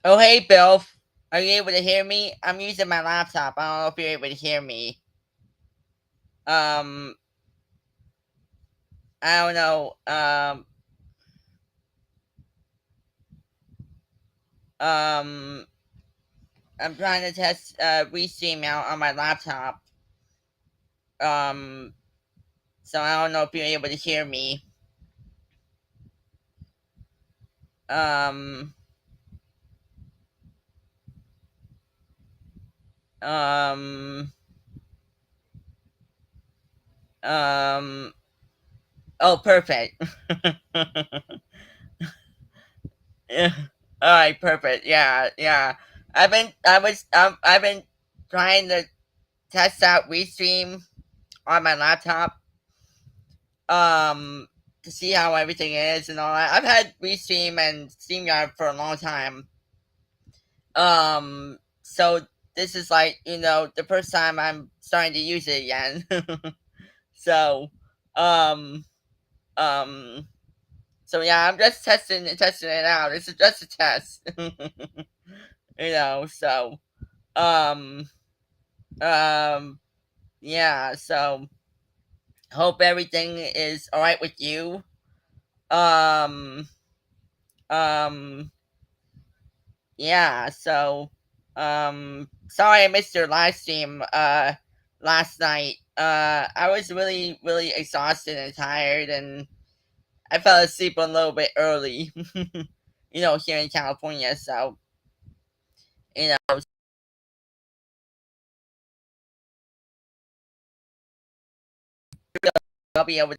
Oh, hey, Bill. Are you able to hear me? I'm using my laptop. I don't know if you're able to hear me. Um, I don't know. Um, I'm trying to test Restream out on my laptop. Um, so I don't know if you're able to hear me. Um, um, um. Oh, perfect. Yeah. All right, perfect. Yeah, yeah. I've been trying to test out Restream on my laptop, um, to see how everything is and all that. I've had Restream and StreamYard for a long time. So this is like, the first time I'm starting to use it again. So, um, um, so yeah, I'm just testing it out. This is just a test. So, um, um, yeah, so hope everything is all right with you. Um, um, yeah, so sorry I missed your live stream last night. I was really, really exhausted and tired, and I fell asleep a little bit early. Here in California, so you know I'll be able to,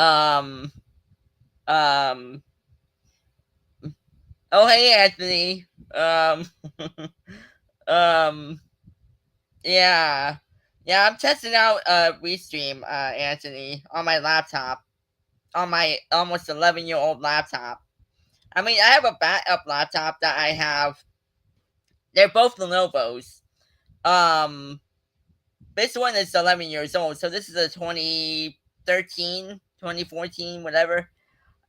um oh, hey, Anthony. Um yeah. Yeah, I'm testing out Restream, Anthony, on my laptop, on my almost 11-year-old laptop. I mean, I have a backup laptop that I have. They're both Lenovo's. Um, this one is 11 years old, so this is a 2013, 2014, whatever.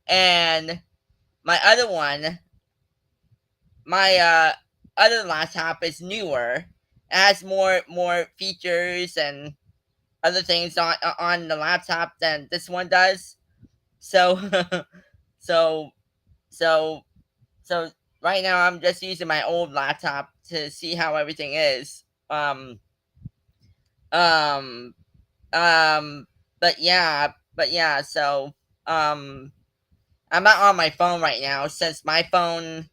And my other one, my other laptop is newer. It has more features and other things on the laptop than this one does. So, so, so So right now I'm just using my old laptop to see how everything is. Um, um, but yeah. So um, I'm not on my phone right now since my phone.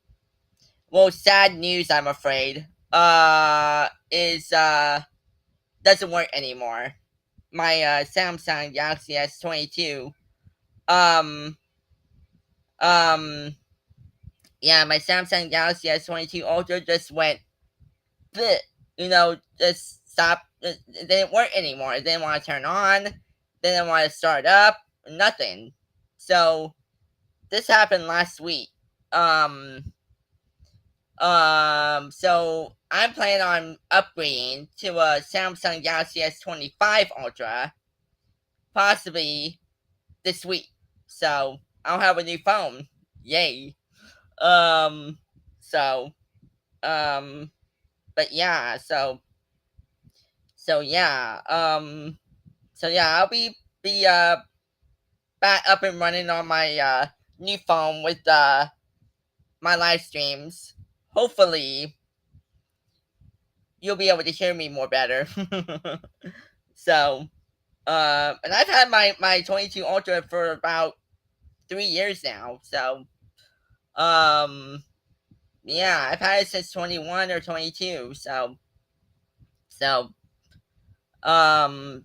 Well, sad news. I'm afraid. Is doesn't work anymore. My Samsung Galaxy S22. Um, um, yeah, my Samsung Galaxy S22 Ultra just went bleh, just stop. It didn't work anymore. It didn't want to turn on. Didn't want to start up. Nothing. So this happened last week. Um. So I'm planning on upgrading to a Samsung Galaxy S25 Ultra, possibly this week. So I'll have a new phone. Yay. Um. So. Um. But yeah. So yeah. So yeah, I'll be back up and running on my new phone with my live streams. Hopefully, you'll be able to hear me more better. So, and I've had my 22 Ultra for about 3 years now. So, um, yeah, I've had it since 21 or 22. So, um,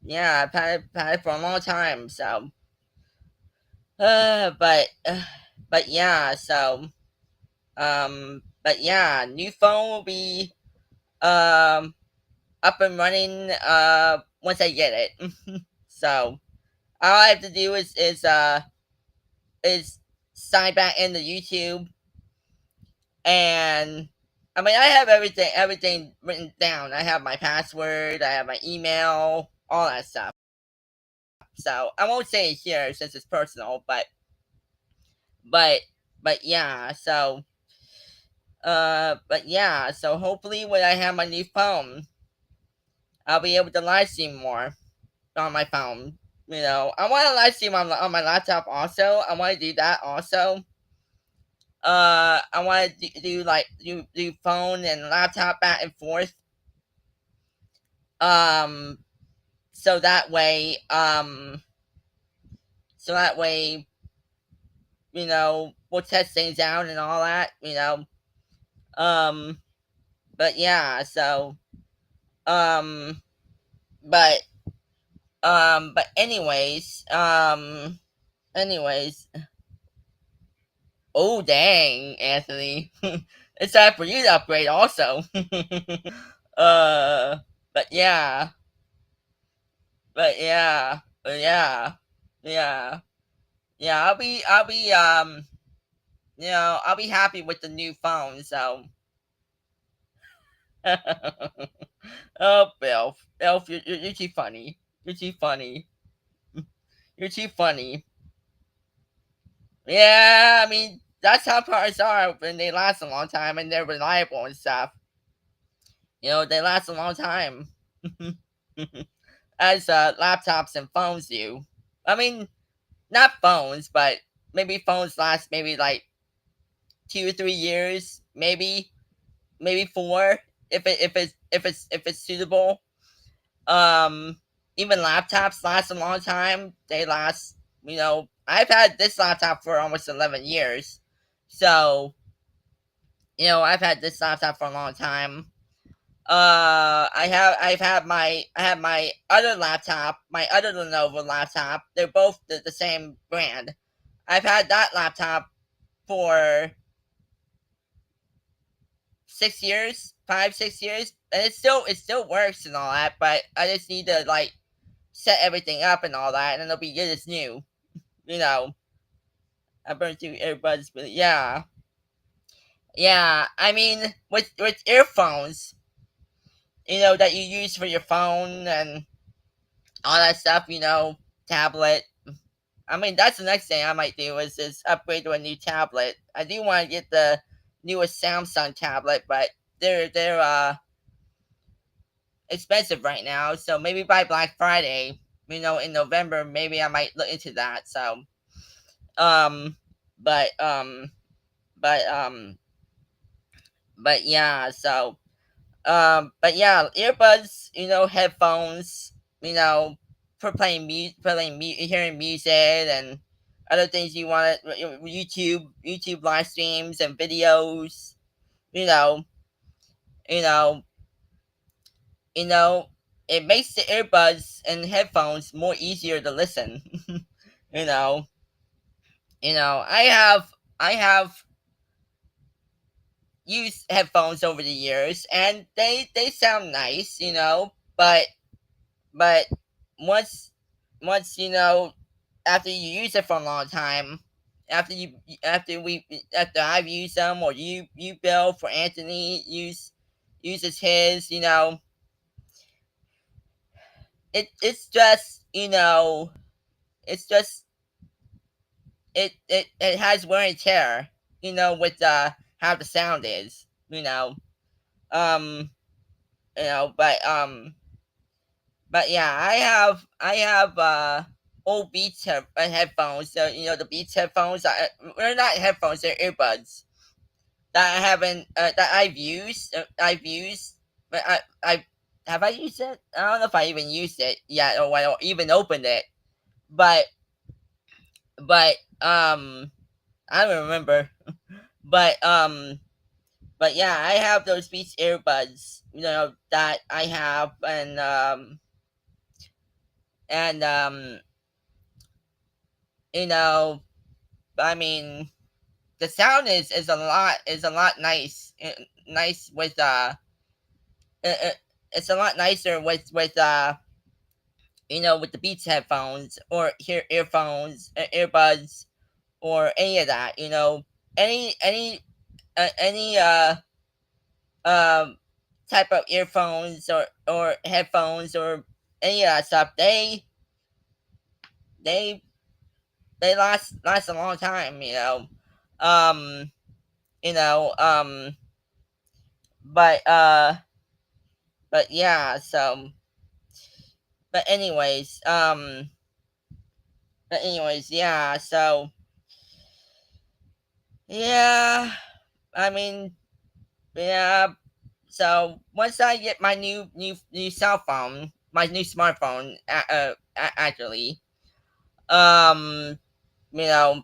yeah, had it for a long time. So, uh, but, uh, but yeah, but yeah, new phone will be um up and running once I get it. So all I have to do is sign back into YouTube, and I mean I have everything written down. I have my password, I have my email, all that stuff. So I won't say it here since it's personal, but but yeah, so but yeah, so hopefully when I have my new phone, I'll be able to live stream more on my phone. You know, I want to live stream on my laptop also. I want to do that also. I want to do like do phone and laptop back and forth. Um, so that way, so that way, we'll test things out and all that. Um, but yeah, so um, but but anyways, oh dang, Anthony, it's time for you to upgrade also. uh, but yeah, but yeah, yeah, yeah. I'll be happy with the new phone. So, oh, Bill, Elf, you're too funny. You're too funny. You're too funny. Yeah, I mean that's how cars are when they last a long time and they're reliable and stuff. They last a long time. As laptops and phones do. I mean, not phones, but maybe phones last maybe like 2 or 3 years, maybe four if it's suitable. Um, Even laptops last a long time. They last. I've had this laptop for almost 11 years, so I've had this laptop for a long time. I have my other laptop, my other Lenovo laptop. They're both the same brand. I've had that laptop for 6 years, 5 6 years, and it still works and all that. But I just need to like set everything up and all that, and it'll be good as new. You know, I burned through earbuds, but yeah, yeah. I mean, with earphones, that you use for your phone and all that stuff. Tablet. I mean, that's the next thing I might do is upgrade to a new tablet. I do want to get the newest Samsung tablet, but they're expensive right now. So maybe by Black Friday, in November, maybe I might look into that. So, um, but but um, but yeah. So, but yeah, earbuds, headphones, for hearing music and other things you want to YouTube live streams and videos. You know, you know, you know, it makes the earbuds and headphones more easier to listen. you know, I have used headphones over the years, and they sound nice. But once once after you use it for a long time, after you after I've used them, or you Bill, for Anthony uses his, it's just it's just it has wear and tear, with how the sound is, um but yeah, I have old Beats headphones. So the Beats headphones, they're not headphones, they're earbuds that I haven't that I've used, but I have I used it? I don't know if I even used it yet, or I even opened it. But but I don't remember. But but yeah, I have those Beats earbuds, that I have, and you know I mean, the sound is a lot nice with uh, uh, it's a lot nicer with the Beats headphones, or earbuds, or any of that. Any um type of earphones, or headphones, or any of that stuff. They they last a long time. Um, you know, but uh, but yeah. But anyways, yeah. Yeah. I mean, yeah. So once I get my new cell phone, my new smartphone, actually, um, you know,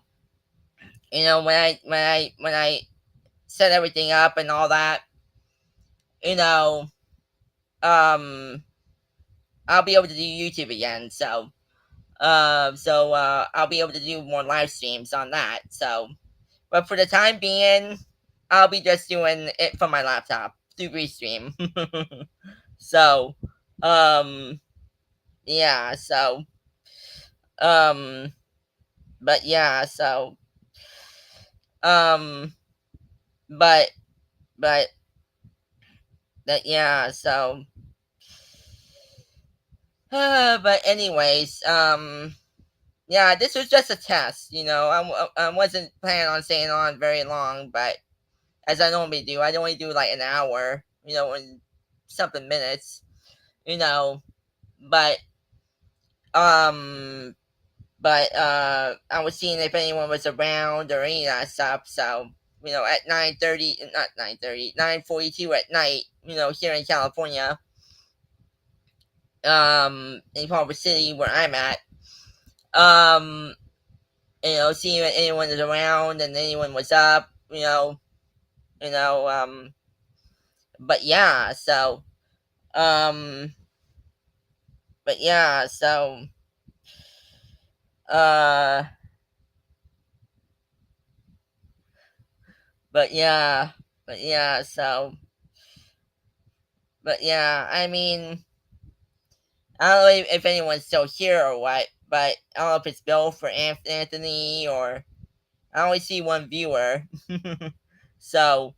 when I set everything up and all that, you know, um, I'll be able to do YouTube again. I'll be able to do more live streams on that. But for the time being, I'll be just doing it from my laptop through Restream. so, um, yeah. Um, but yeah. Um, but but that yeah. But anyways, yeah, this was just a test. I wasn't planning on staying on very long, but as I normally do, I only do like an hour. And something minutes. You know, but um, I was seeing if anyone was around or any of that stuff. So at 9:30, not 9:30, 9:42 at night. Here in California, in Culver City where I'm at. Um, seeing if anyone was around and anyone was up. You know. But yeah. Um, but yeah. Uh, but yeah. But yeah. But yeah. I mean, I don't know if anyone's still here or what, but I don't know if it's Bill for Anthony or I only see one viewer. so,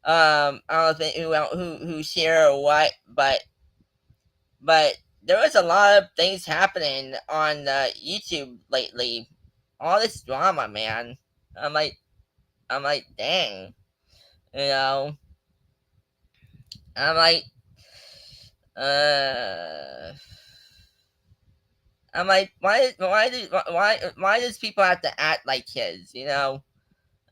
I don't know who's here or what, but there was a lot of things happening on YouTube lately. All this drama, man. I'm like, dang, you know. I'm like, uh, why does people have to act like kids?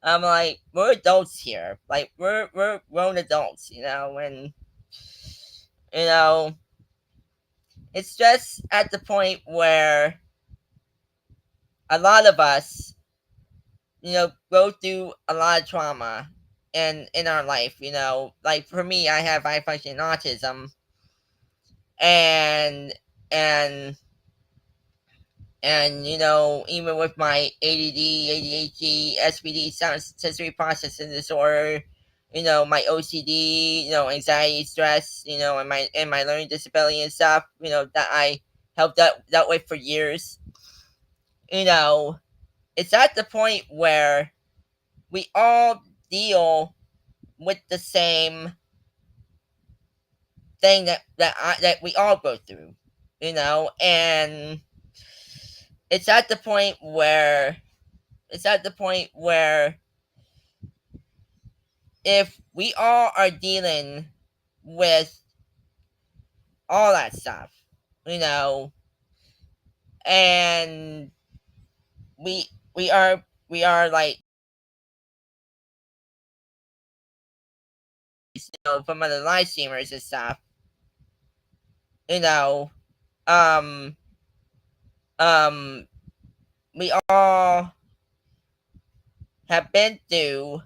I'm like, we're adults here. Like, we're grown adults, and you know, it's just at the point where a lot of us, go through a lot of trauma in our life. Like for me, I have high functioning autism, and and even with my ADD, ADHD, SPD, sensory processing disorder, my OCD, anxiety, stress, and my learning disability and stuff, that I have dealt with for years. You know, it's at the point where we all deal with the same thing that we all go through, and it's at the point where it's at the point where if we all are dealing with all that stuff, you know, and we are like, from other live streamers and stuff, you know, um, um, we all have been through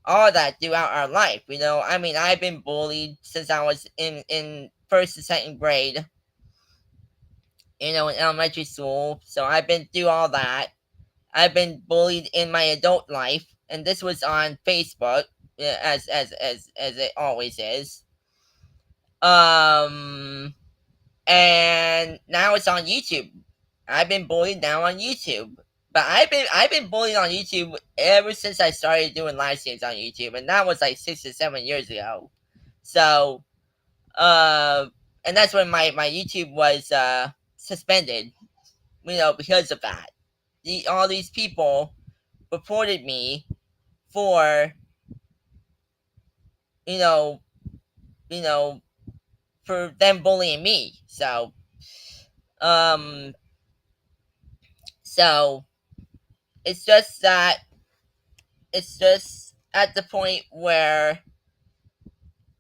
all that throughout our life. I mean, I've been bullied since I was in first and second grade. In elementary school. So I've been through all that. I've been bullied in my adult life, and this was on Facebook, as it always is. Um, and now it's on YouTube. I've been bullied now on YouTube, but I've been bullied on YouTube ever since I started doing live streams on YouTube, and that was like 6 or 7 years ago. So, uh, and that's when my YouTube was suspended, because of that. All these people reported me for you know you know for them bullying me. Um so it's just that it's just at the point where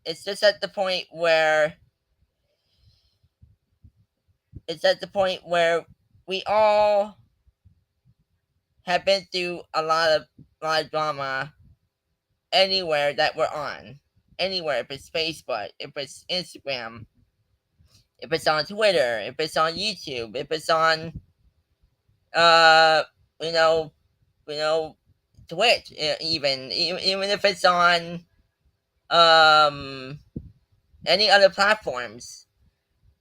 it's just at the point where it's at the point where we all have been through a lot of drama anywhere that we're on. Anywhere, if it's Facebook, if it's Instagram, if it's on Twitter, if it's on YouTube, if it's on uh you know you know Twitch, even if it's on um any other platforms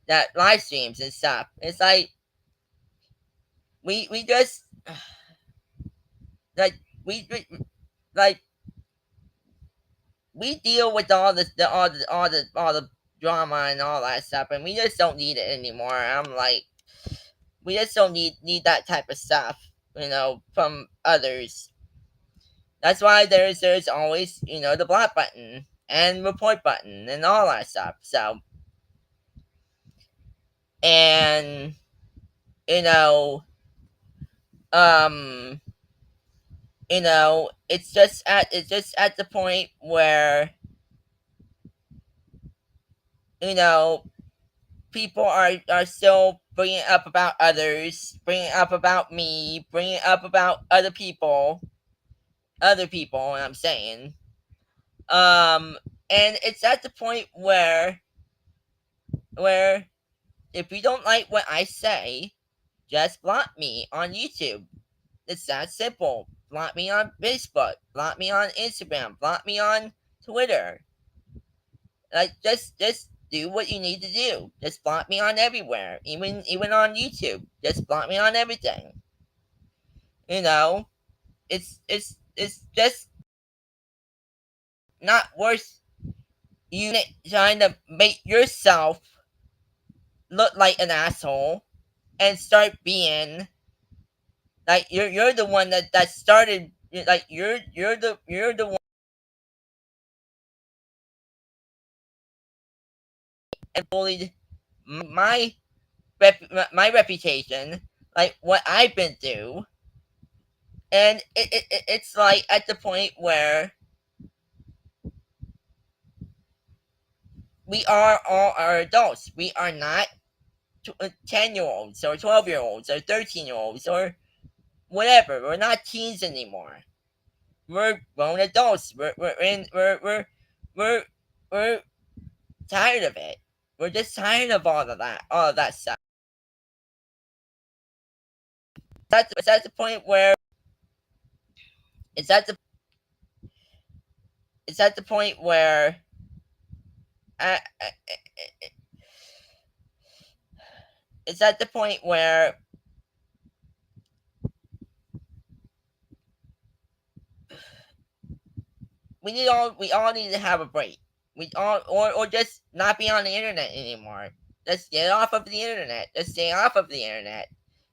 that live streams and stuff. It's like we just like we like we deal with all the drama and all that stuff, and we just don't need it anymore. I'm like, we just don't need that type of stuff, from others. That's why there's always the block button and report button and all that stuff. So and you know um it's just at the point where you know people are still bringing up about others, bringing up about me, bringing up about other people. I'm saying, and it's at the point where if you don't like what I say, just block me on YouTube. It's that simple. Block me on Facebook. Block me on Instagram. Block me on Twitter. Like just do what you need to do. Just block me on everywhere, even on YouTube. Just block me on everything. You know, it's just not worth you trying to make yourself look like an asshole and start being like you're the one that started, like you're the one and bullied my my reputation, like what I've been through. And it's like at the point where we are all are adults. We are not 10-year-olds or 12-year-olds or 13-year-olds or whatever. We're not teens anymore. We're grown adults. We're we're tired of it. We're just tired of all of that stuff. It's at the point where it's at the it's at the point where I it's at the point where we all need to have a break. We all or just not be on the internet anymore. Just get off of the internet. Just stay off of the internet.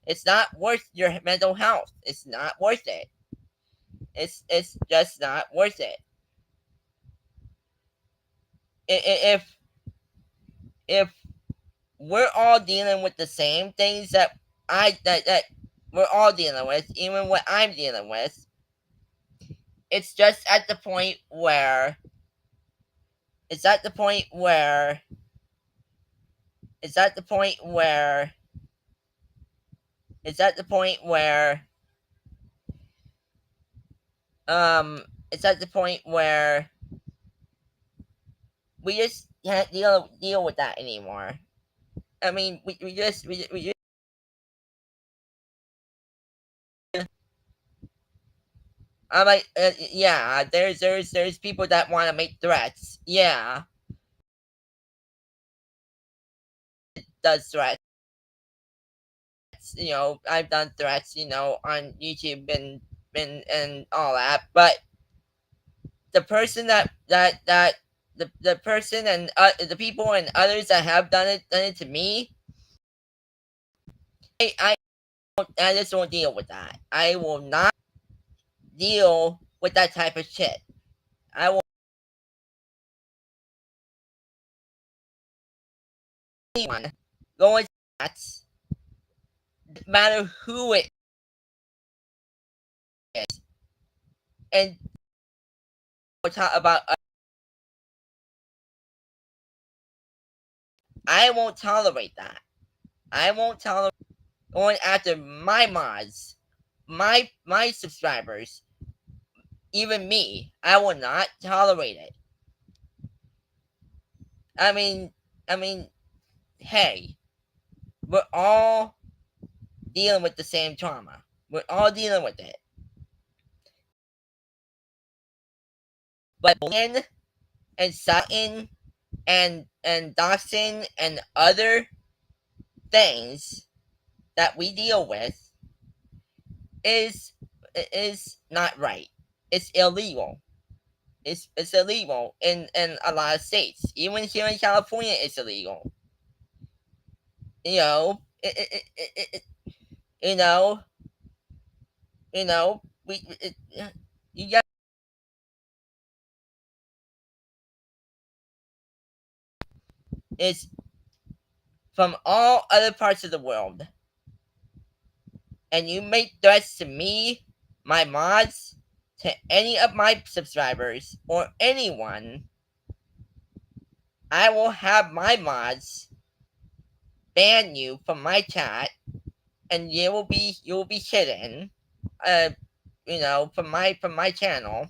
It's not worth your mental health. It's not worth it. It's just not worth it. If if we're all dealing with the same things that we're all dealing with, even what I'm dealing with, it's just at the point where it's at the point where it's at the point where it's at the point where um it's at the point where we just can't deal with that anymore. I mean, we just I'm like, yeah, there's people that want to make threats. Yeah, does threats. I've done threats, on YouTube and all that. But the person the person and the people and others that have done it to me, I just won't deal with that. I will not deal with that type of shit. I will anyone go into that, no matter who it is, and we'll talk about. I won't tolerate that. I won't tolerate going after my mods, my subscribers, even me. I will not tolerate it. I mean, I mean, hey, we're all dealing with the same trauma. We're all dealing with it. But bullying and sucking and doxing and other things that we deal with is is not right. It's illegal. It's illegal in a lot of states. Even here in California, it's illegal. You know, you know, you got it's from all other parts of the world, and you make threats to me, my mods, to any of my subscribers or anyone, I will have my mods ban you from my chat, and you will be hidden. Uh, from my channel.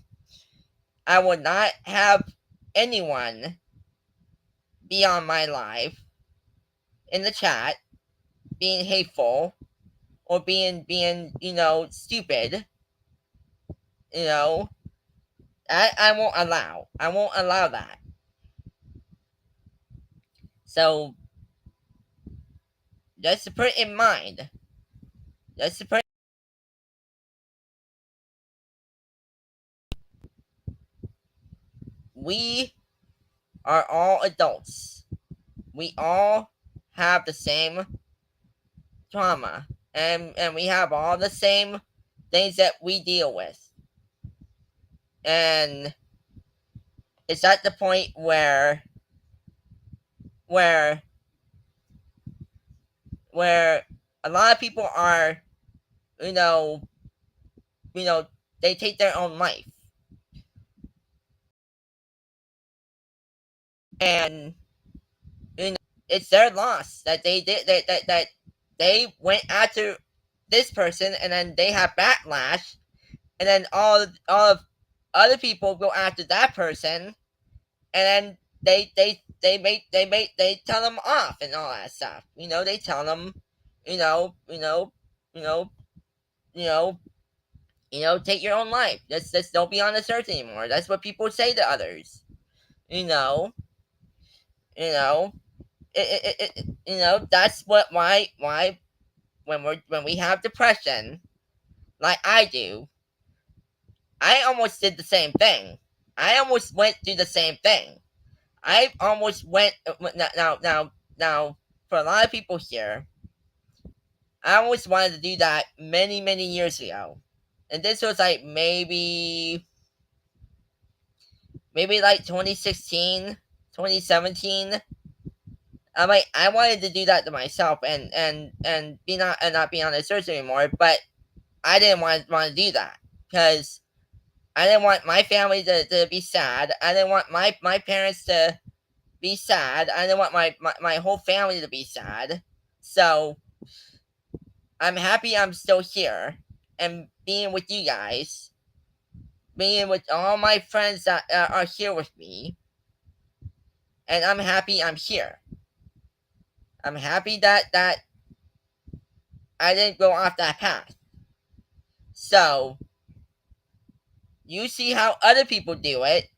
I will not have anyone be on my live in the chat being hateful or being stupid. You know, I won't allow. I won't allow that. So just to put it in mind. Just to put we are all adults. We all have the same trauma, and we have all the same things that we deal with. And it's at the point where where a lot of people are, you know, you know, they take their own life, and you know, it's their loss that they did that they went after this person, and then they have backlash, and then all of other people go after that person, and then they tell them off and all that stuff. They tell them, you know, you know, you know, you know, take your own life. Just don't be on this earth anymore. That's what people say to others. You know, you know, that's why when we have depression, like I do, I almost did the same thing. I almost went through the same thing. I almost went now. For a lot of people here, I always wanted to do that many years ago, and this was like maybe like 2016, 2017. I wanted to do that to myself and not be on the search anymore, but I didn't want to do that because I didn't want my family to be sad. I didn't want my parents to be sad. I didn't want my whole family to be sad. So I'm happy I'm still here and being with you guys, being with all my friends that are here with me, and I'm happy I'm here. I'm happy that I didn't go off that path. So you see how other people do it,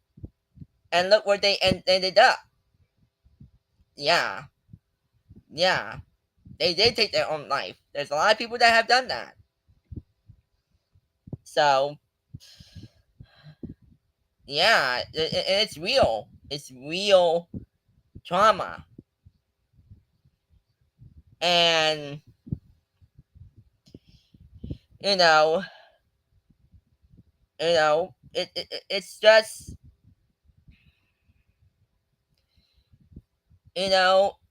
and look where they ended up. Yeah, yeah, they did take their own life. There's a lot of people that have done that. So yeah, it's real. It's real trauma, and you know, it's just,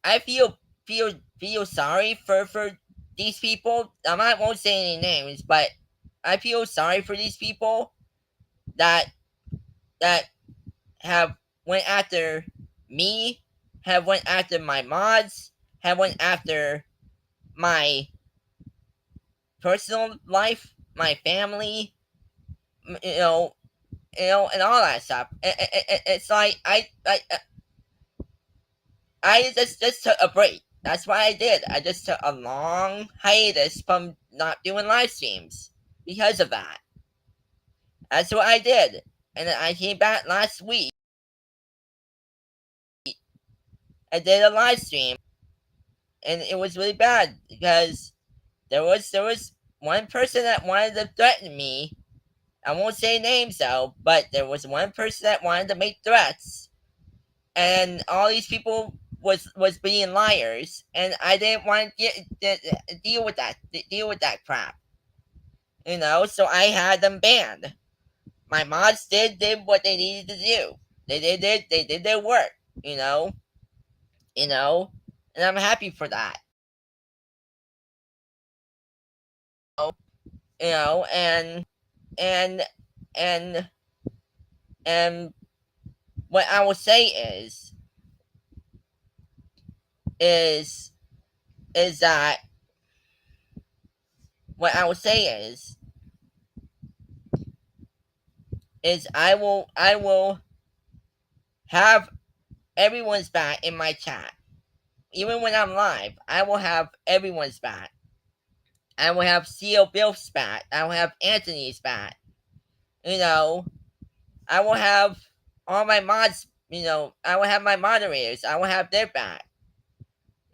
I feel sorry for these people. I won't say any names, but I feel sorry for these people that that have went after me, have went after my mods, have went after my personal life, my family, you know, and all that stuff. It's like I just took a break. That's what I did. I just took a long hiatus from not doing live streams because of that. That's what I did, and then I came back last week. I did a live stream, and it was really bad because there was one person that wanted to threaten me. I won't say names though, but there was one person that wanted to make threats, and all these people was being liars, and I didn't want to deal with that crap. So I had them banned. My mods did what they needed to do. They did their work. You know, you know, and I'm happy for that. And and and what I will say is is that what I will say is I will have everyone's back in my chat. Even when I'm live, I will have everyone's back. I will have CO Bill's back. I will have Anthony's back. You know, I will have all my mods. I will have my moderators. I will have their back.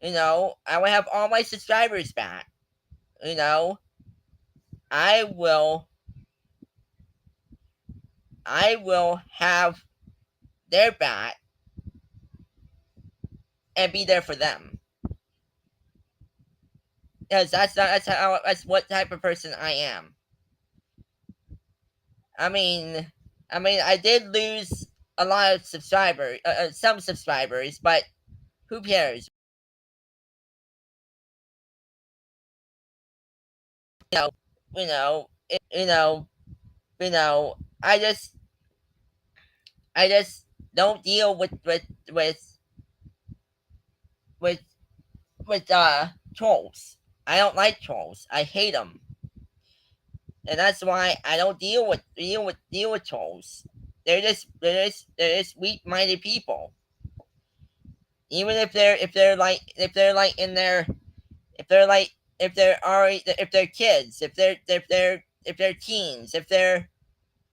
I will have all my subscribers back. You know, I will I will have their back and be there for them. Because that's what type of person I am. I mean, I did lose a lot of some subscribers, but who cares? You know, you know, I just don't deal with with trolls. I don't like trolls. I hate them, and that's why I don't deal with trolls. They're just weak-minded people. Even if they're like in their if they're like if they're kids, if they're teens, if they're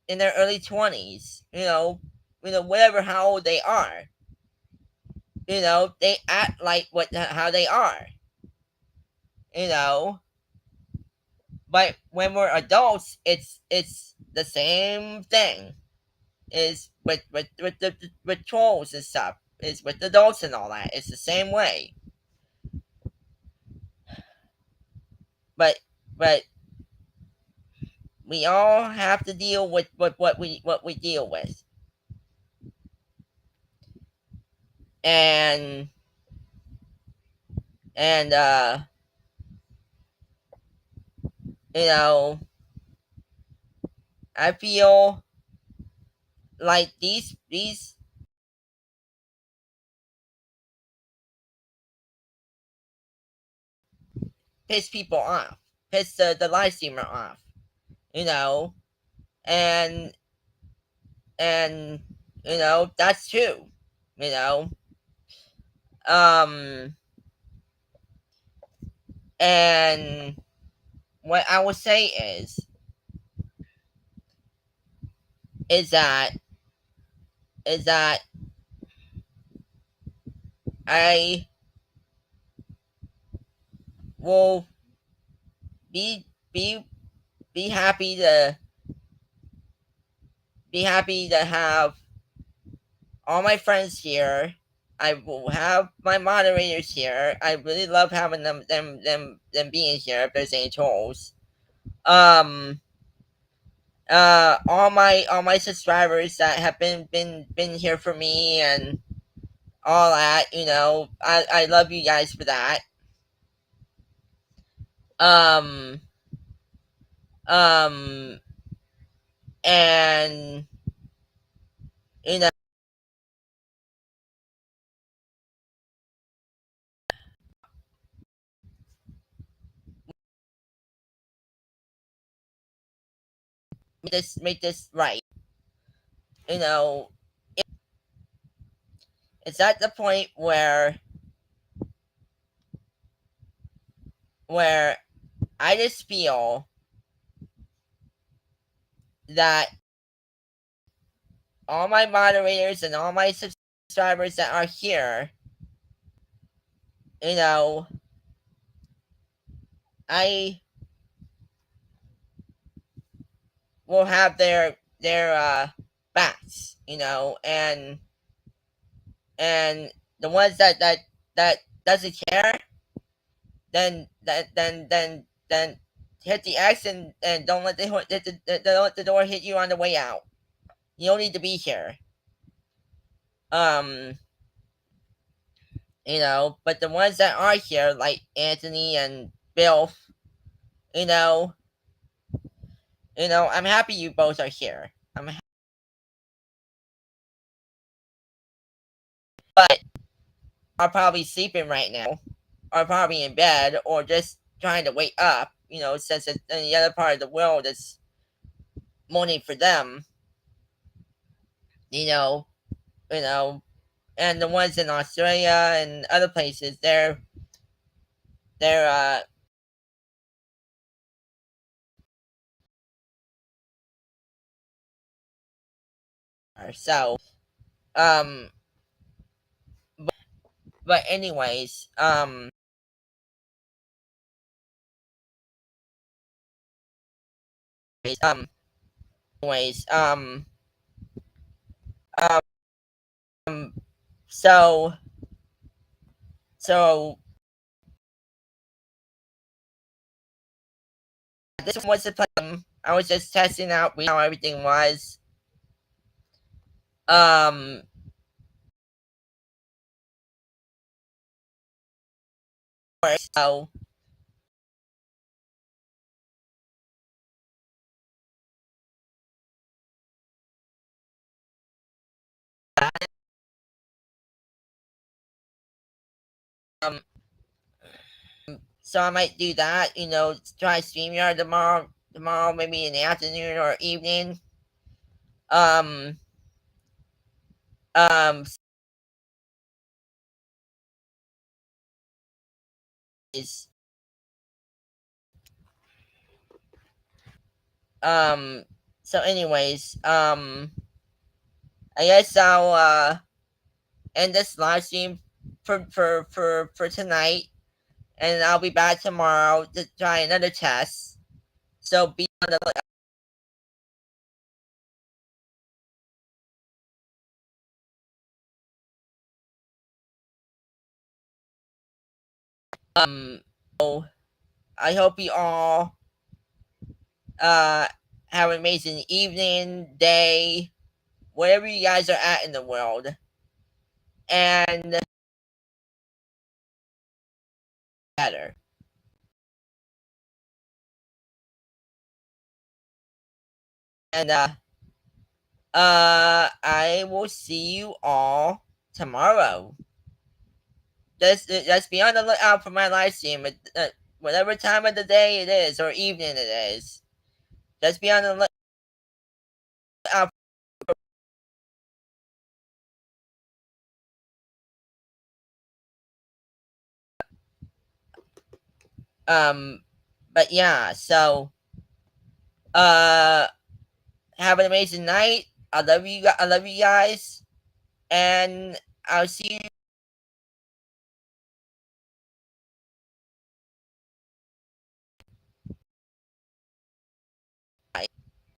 in their early 20s, whatever how old they are, they act like what how they are, you know. But when we're adults, it's the same thing. Is with trolls and stuff. Is with adults and all that. It's the same way. But but we all have to deal with what we deal with, and and you know I feel like these piss people off, piss the live streamer off, you know, and and that's true, you know, um, and what I would say is that is that I will be be be happy to have all my friends here. I will have my moderators here. I really love having them being here if there's any trolls. Um all my subscribers that have been here for me and all that. I love you guys for that. Um um and you know make this right. You know, it's at the point where I just feel that all my moderators and all my subscribers that are here, you know, I will have their backs, and the ones that doesn't care, then hit the X and don't let don't let the door hit you on the way out. You don't need to be here. Um, but the ones that are here, like Anthony and Bill, you know, I'm happy you both are here. But are probably sleeping right now, are probably in bed, or just trying to wake up. Since it's in the other part of the world, it's morning for them. You know, you know, and the ones in Australia and other places, they're so um, but anyways, um, anyways, um, so so this was the plan. I was just testing out how everything was. Um, so um, so I might do that. Try StreamYard tomorrow, maybe in the afternoon or evening. Um, um, is So anyways, I guess I'll end this live stream for tonight, and I'll be back tomorrow to try another test. So be on the so I hope you all uh have an amazing evening, day, wherever you guys are at in the world, and better. And I will see you all tomorrow. Just be on the lookout for my live stream, whatever time of the day it is or evening it is. Just be on the lookout. Um, but yeah, so uh, have an amazing night. I love you. I love you guys, and I'll see you